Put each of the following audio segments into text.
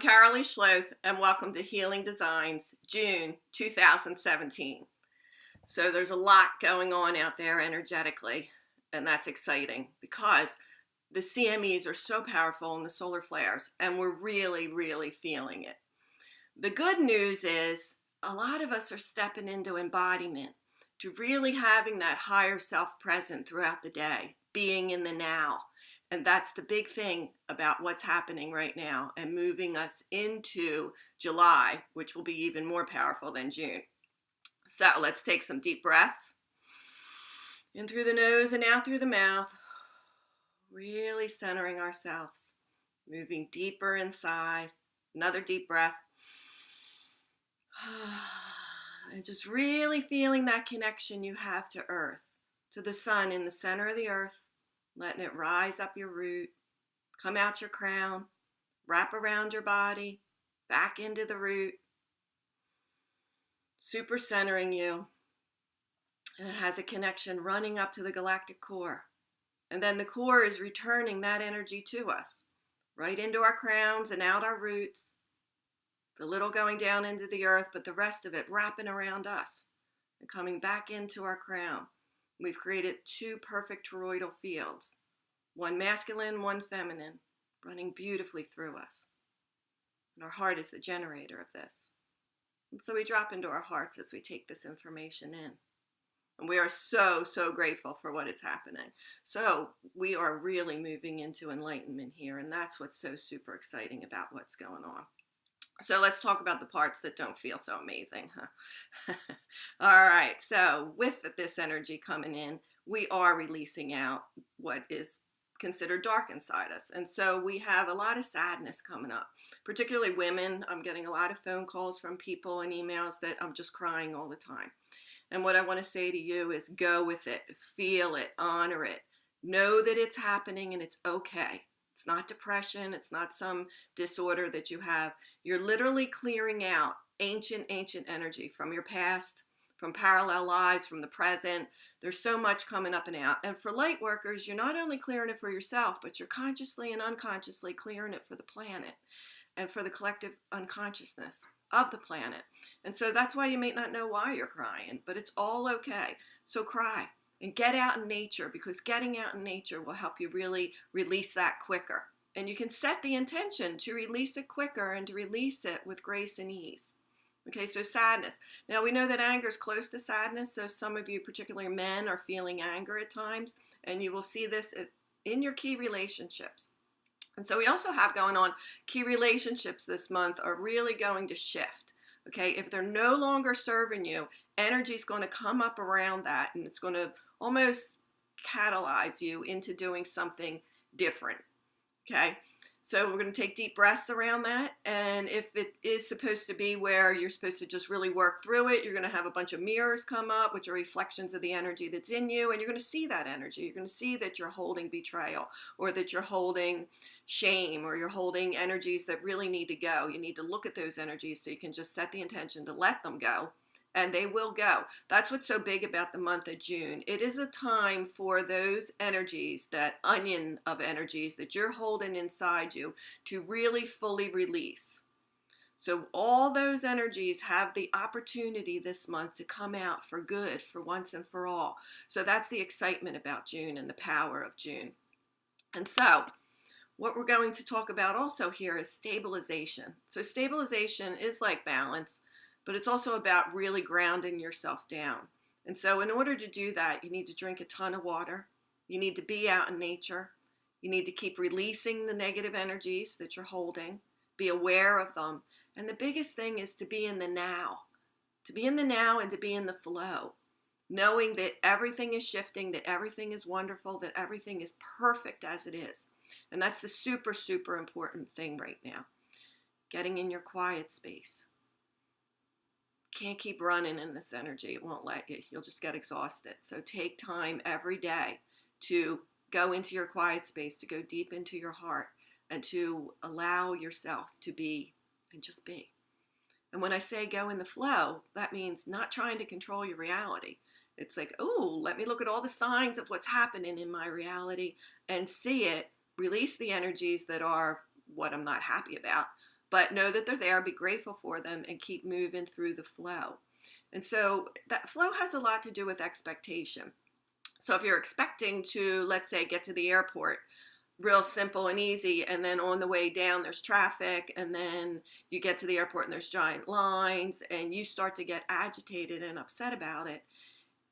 Carolee Schloth, and welcome to Healing Designs, June 2017. So there's a lot going on out there energetically, and that's exciting because the CMEs are so powerful in the solar flares, and we're really feeling it. The good news is a lot of us are stepping into embodiment, to really having that higher self present throughout the day, being in the now. And that's the big thing about what's happening right now and moving us into July, which will be even more powerful than June. So let's take some deep breaths. In through the nose and out through the mouth. Really centering ourselves. Moving deeper inside. Another deep breath. And just really feeling that connection you have to Earth, to the sun in the center of the Earth. Letting it rise up your root, come out your crown, wrap around your body, back into the root, super centering you. And it has a connection running up to the galactic core. And then the core is returning that energy to us, right into our crowns and out our roots. The little going down into the earth, but the rest of it wrapping around us and coming back into our crown. We've created two perfect toroidal fields, one masculine, one feminine, running beautifully through us. And our heart is the generator of this. And so we drop into our hearts as we take this information in. And we are so grateful for what is happening. So we are really moving into enlightenment here, and that's what's so super exciting about what's going on. So let's talk about the parts that don't feel so amazing. All right, so with this energy coming in, we are releasing out what is considered dark inside us. And so we have a lot of sadness coming up, particularly women. I'm getting a lot of phone calls from people and emails that I'm just crying all the time. And what I want to say to you is go with it, feel it, honor it. Know that it's happening and it's okay. It's not depression. It's not some disorder that you have. You're literally clearing out ancient energy from your past, from parallel lives, from the present. There's so much coming up and out. And for light workers, you're not only clearing it for yourself, but you're consciously and unconsciously clearing it for the planet and for the collective unconsciousness of the planet. And so that's why you may not know why you're crying, but it's all okay. So cry. And get out in nature, because getting out in nature will help you really release that quicker. And you can set the intention to release it quicker and to release it with grace and ease. Okay, so sadness. Now we know that anger is close to sadness, so some of you, particularly men, are feeling anger at times, and you will see this in your key relationships. And so we also have going on, key relationships this month are really going to shift. Okay, if they're no longer serving you, energy is going to come up around that, and it's going to almost catalyze you into doing something different. Okay, so we're going to take deep breaths around that. And if it is supposed to be where you're supposed to just really work through it, you're going to have a bunch of mirrors come up, which are reflections of the energy that's in you. And you're going to see that energy. You're going to see that you're holding betrayal, or that you're holding shame, or you're holding energies that really need to go. You need to look at those energies so you can just set the intention to let them go. And they will go. That's what's so big about the month of June. It is a time for those energies, that onion of energies that you're holding inside you, to really fully release. So all those energies have the opportunity this month to come out for good, for once and for all. So that's the excitement about June and the power of June. And so what we're going to talk about also here is stabilization. So stabilization is like balance, but it's also about really grounding yourself down. And so in order to do that, you need to drink a ton of water. You need to be out in nature. You need to keep releasing the negative energies that you're holding. Be aware of them. And the biggest thing is to be in the now. To be in the now and to be in the flow. Knowing that everything is shifting, that everything is wonderful, that everything is perfect as it is. And that's the super important thing right now. Getting in your quiet space. Can't keep running in this energy. It won't let you. You'll just get exhausted. So take time every day to go into your quiet space, to go deep into your heart, and to allow yourself to be and just be. And when I say go in the flow, that means not trying to control your reality. It's like, oh, let me look at all the signs of what's happening in my reality and see it, release the energies that are what I'm not happy about, But know that they're there, be grateful for them, and keep moving through the flow. And so that flow has a lot to do with expectation. So if you're expecting to, let's say, get to the airport real simple and easy, and then on the way down there's traffic, and then you get to the airport and there's giant lines, and you start to get agitated and upset about it,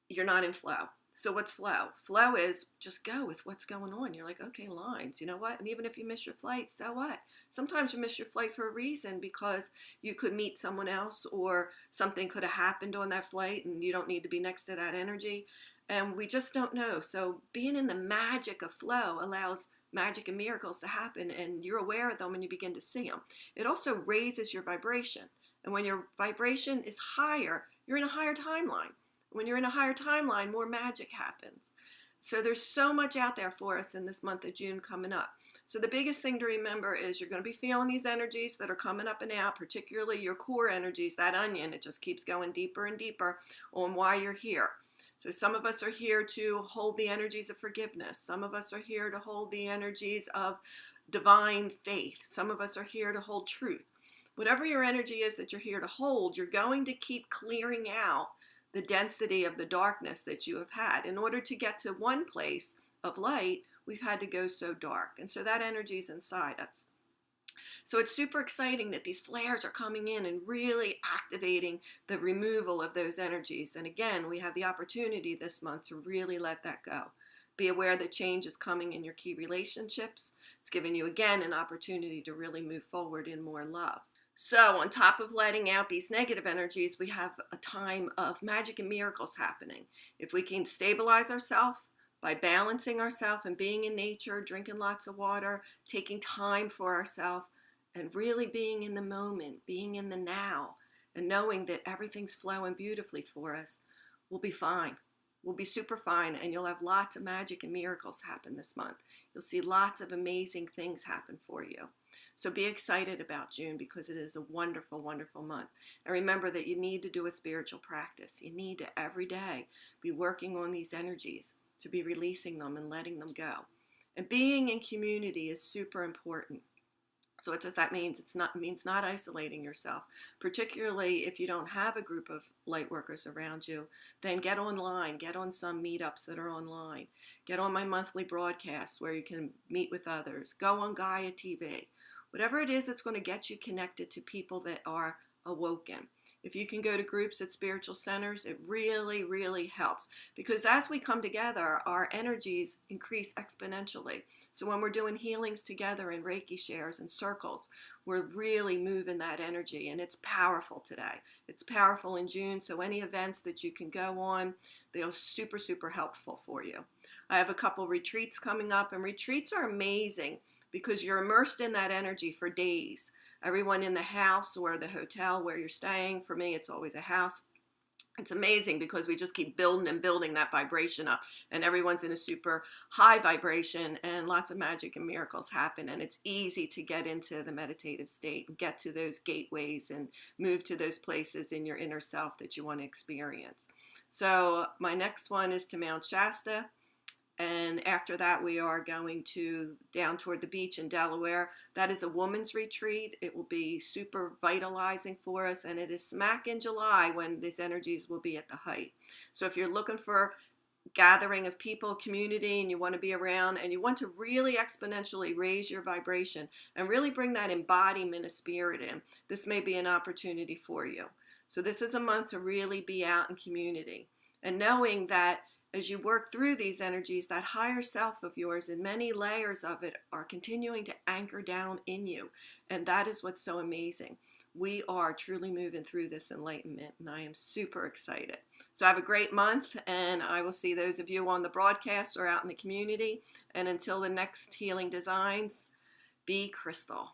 you're not in flow. So what's flow? Flow is just go with what's going on. You're like, okay, lines, you know what? And even if you miss your flight, so what? Sometimes you miss your flight for a reason, because you could meet someone else, or something could have happened on that flight, and you don't need to be next to that energy. And we just don't know. So being in the magic of flow allows magic and miracles to happen, and you're aware of them and you begin to see them. It also raises your vibration. And when your vibration is higher, you're in a higher timeline. When you're in a higher timeline, more magic happens. So there's so much out there for us in this month of June coming up. So the biggest thing to remember is you're going to be feeling these energies that are coming up and out, particularly your core energies, that onion. It just keeps going deeper and deeper on why you're here. So some of us are here to hold the energies of forgiveness. Some of us are here to hold the energies of divine faith. Some of us are here to hold truth. Whatever your energy is that you're here to hold, you're going to keep clearing out the density of the darkness that you have had. In order to get to one place of light, we've had to go so dark. And so that energy is inside us. So it's super exciting that these flares are coming in and really activating the removal of those energies. And again, we have the opportunity this month to really let that go. Be aware that change is coming in your key relationships. It's giving you, again, an opportunity to really move forward in more love. So on top of letting out these negative energies, we have a time of magic and miracles happening. If we can stabilize ourselves by balancing ourselves and being in nature, drinking lots of water, taking time for ourselves, and really being in the moment, being in the now, and knowing that everything's flowing beautifully for us, we'll be fine. We'll be super fine, and you'll have lots of magic and miracles happen this month. You'll see lots of amazing things happen for you. So be excited about June, because it is a wonderful, wonderful month. And remember that you need to do a spiritual practice. You need to every day be working on these energies, to be releasing them and letting them go. And being in community is super important. So what that means? It means not isolating yourself, particularly if you don't have a group of light workers around you. Then get online, get on some meetups that are online, get on my monthly broadcasts where you can meet with others, go on Gaia TV, whatever it is that's going to get you connected to people that are awoken. If you can go to groups at spiritual centers, it really, really helps, because as we come together, our energies increase exponentially. So when we're doing healings together in Reiki shares and circles, we're really moving that energy, and it's powerful today. It's powerful in June, so any events that you can go on, they're super, super helpful for you. I have a couple retreats coming up, and retreats are amazing because you're immersed in that energy for days. Everyone in the house or the hotel where you're staying, for me, it's always a house. It's amazing because we just keep building and building that vibration up, and everyone's in a super high vibration, and lots of magic and miracles happen, and it's easy to get into the meditative state and get to those gateways and move to those places in your inner self that you want to experience. So my next one is to Mount Shasta. And after that, we are going down toward the beach in Delaware. That is a woman's retreat. It will be super vitalizing for us. And it is smack in July when these energies will be at the height. So if you're looking for gathering of people, community, and you want to be around, and you want to really exponentially raise your vibration and really bring that embodiment of spirit in, this may be an opportunity for you. So this is a month to really be out in community. And knowing that as you work through these energies, that higher self of yours and many layers of it are continuing to anchor down in you. And that is what's so amazing. We are truly moving through this enlightenment, and I am super excited. So have a great month, and I will see those of you on the broadcast or out in the community. And until the next Healing Designs, be crystal.